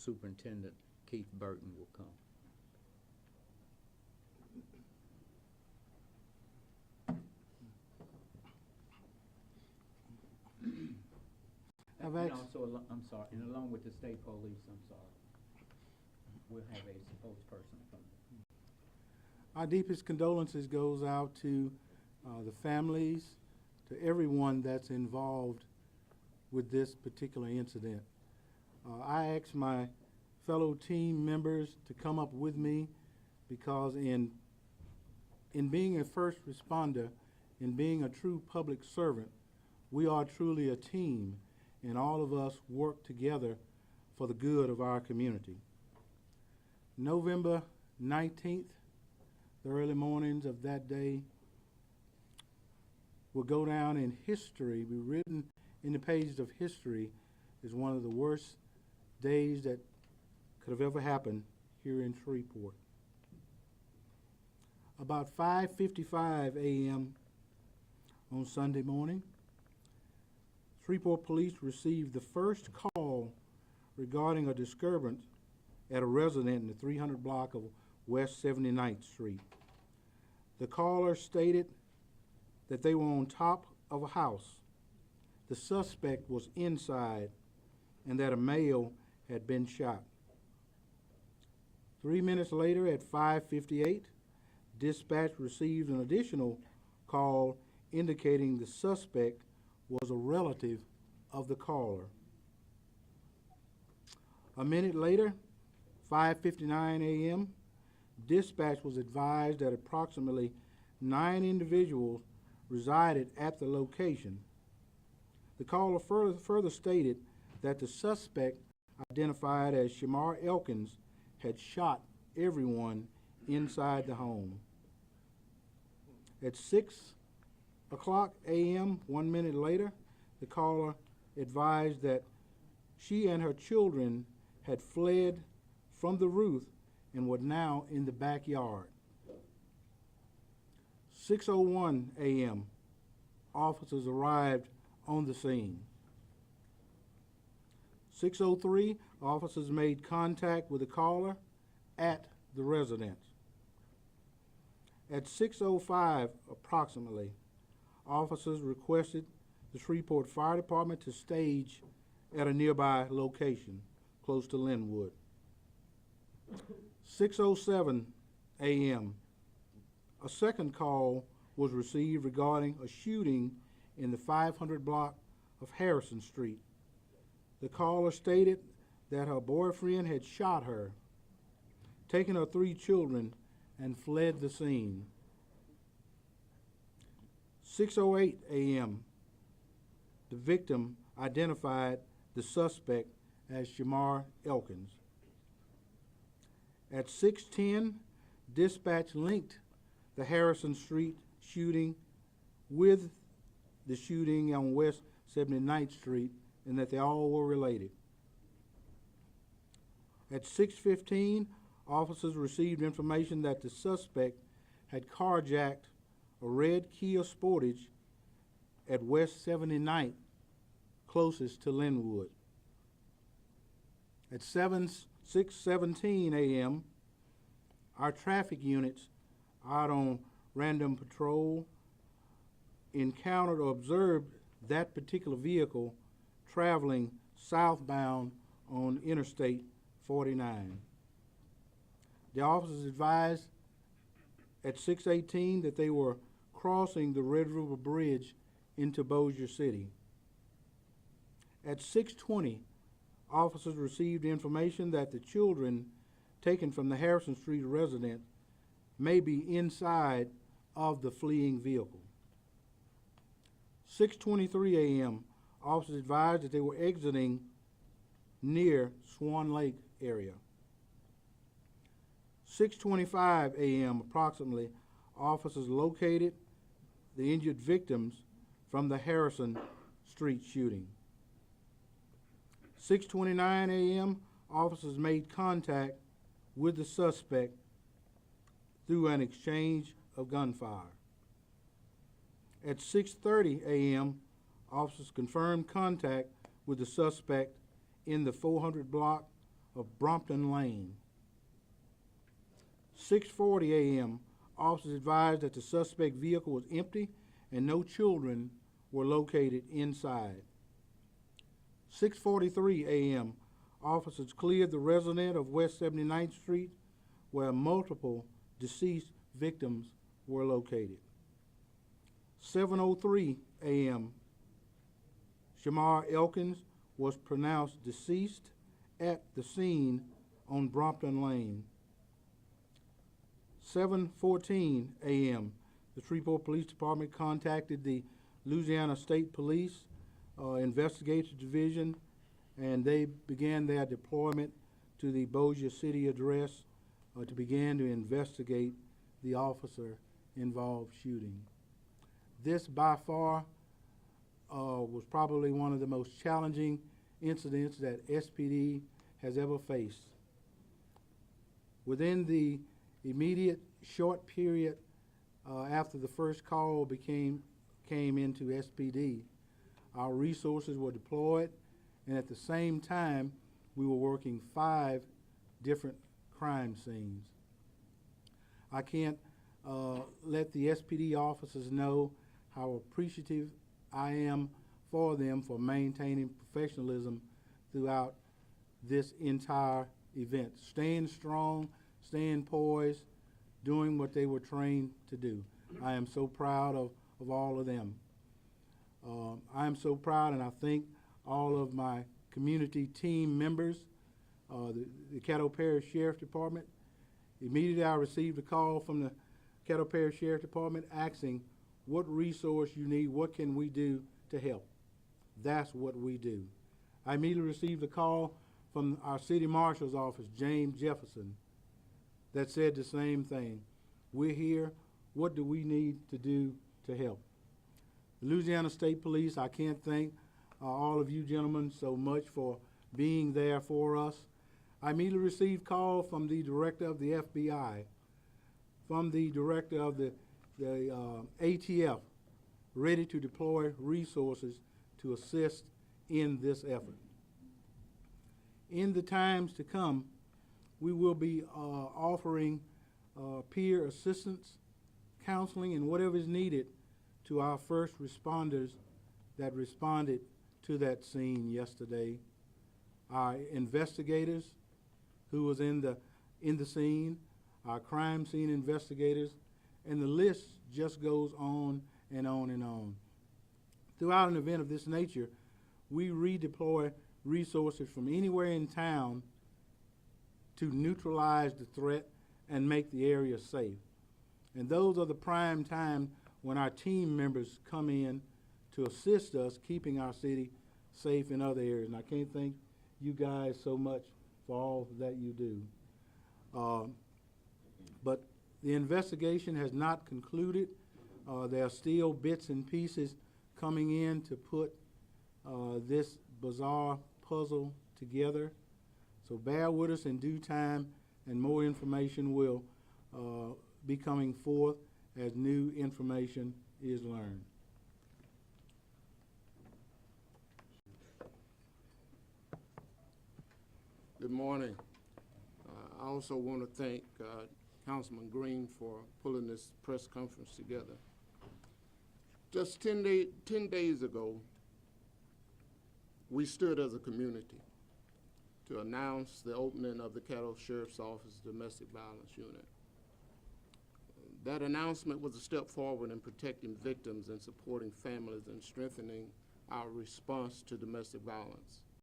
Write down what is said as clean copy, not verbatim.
Superintendent Keith Burton will come. And also, I'm sorry, and along with the state police, I'm sorry, we'll have a spokesperson from them. Our deepest condolences goes out to the families, to everyone that's involved with this particular incident. I asked my fellow team members to come up with me because in being a first responder, in being a true public servant, we are truly a team, and all of us work together for the good of our community. November 19th, the early mornings of that day will go down in history, be written in the pages of history as one of the worst days that could have ever happened here in Shreveport. About 5:55 a.m. on Sunday morning, Shreveport police received the first call regarding a disturbance at a resident in the 300 block of West 79th Street. The caller stated that they were on top of a house. The suspect was inside and that a male had been shot. 3 minutes later at 5:58, dispatch received an additional call indicating the suspect was a relative of the caller. A minute later, 5:59 a.m., dispatch was advised that approximately 9 individuals resided at the location. The caller further stated that the suspect, identified as Shayla Elkins, had shot everyone inside the home. At 6:00 a.m., 1 minute later, the caller advised that she and her children had fled from the roof and were now in the backyard. 6:01 a.m., officers arrived on the scene. 6:03, officers made contact with the caller at the residence. At 6:05 approximately, officers requested the Shreveport Fire Department to stage at a nearby location close to Linwood. 6:07 a.m., a second call was received regarding a shooting in the 500 block of Harrison Street. The caller stated that her boyfriend had shot her, taken her 3 children, and fled the scene. 6:08 a.m., the victim identified the suspect as Shayla Elkins. At 6:10, dispatch linked the Harrison Street shooting with the shooting on West 79th Street and that they all were related. At 6:15, officers received information that the suspect had carjacked a red Kia Sportage at West 79th, closest to Linwood. At 6:17 a.m., our traffic units out on random patrol encountered or observed that particular vehicle traveling southbound on Interstate 49. The officers advised at 6:18 that they were crossing the Red River Bridge into Bossier City. At 6:20, officers received information that the children taken from the Harrison Street residence may be inside of the fleeing vehicle. 6:23 a.m., officers advised that they were exiting near Swan Lake area. 6:25 a.m. approximately, officers located the injured victims from the Harrison Street shooting. 6:29 a.m., officers made contact with the suspect through an exchange of gunfire. At 6:30 a.m., officers confirmed contact with the suspect in the 400 block of Brompton Lane. 6:40 a.m., officers advised that the suspect vehicle was empty and no children were located inside. 6:43 a.m., officers cleared the resident of West 79th Street where multiple deceased victims were located. 7:03 a.m., Sharmar Elkins was pronounced deceased at the scene on Brompton Lane. 7:14 a.m., the Shreveport Police Department contacted the Louisiana State Police Investigative Division, and they began their deployment to the Bossier City address to begin to investigate the officer-involved shooting. This, by far, was probably one of the most challenging incidents that SPD has ever faced. Within the immediate short period after the first call came into SPD, our resources were deployed, and at the same time, we were working 5 different crime scenes. I can't let the SPD officers know how appreciative I am for them for maintaining professionalism throughout this entire event, staying strong, staying poised, doing what they were trained to do. I am so proud of all of them. I am so proud, and I thank all of my community team members, the Caddo Parish Sheriff Department. Immediately I received a call from the Caddo Parish Sheriff Department asking what resource you need, what can we do to help. That's what we do. I immediately received a call from our City Marshal's office, James Jefferson, that said the same thing. We're here, what do we need to do to help? The Louisiana State Police, I can't thank all of you gentlemen so much for being there for us. I immediately received a call from the director of the FBI, from the director of the ATF, ready to deploy resources to assist in this effort. In the times to come, we will be offering peer assistance, counseling, and whatever is needed to our first responders that responded to that scene yesterday, our investigators who was in the scene, our crime scene investigators, and the list just goes on and on and on. Throughout an event of this nature, we redeploy resources from anywhere in town to neutralize the threat and make the area safe. And those are the prime time when our team members come in to assist us keeping our city safe in other areas. And I can't thank you guys so much for all that you do. But the investigation has not concluded. There are still bits and pieces coming in to put this bizarre puzzle together. So bear with us in due time, and more information will be coming forth as new information is learned. Good morning. I also want to thank Councilman Green for pulling this press conference together. Just 10 days ago, we stood as a community to announce the opening of the Caddo Sheriff's Office Domestic Violence Unit. That announcement was a step forward in protecting victims and supporting families and strengthening our response to domestic violence.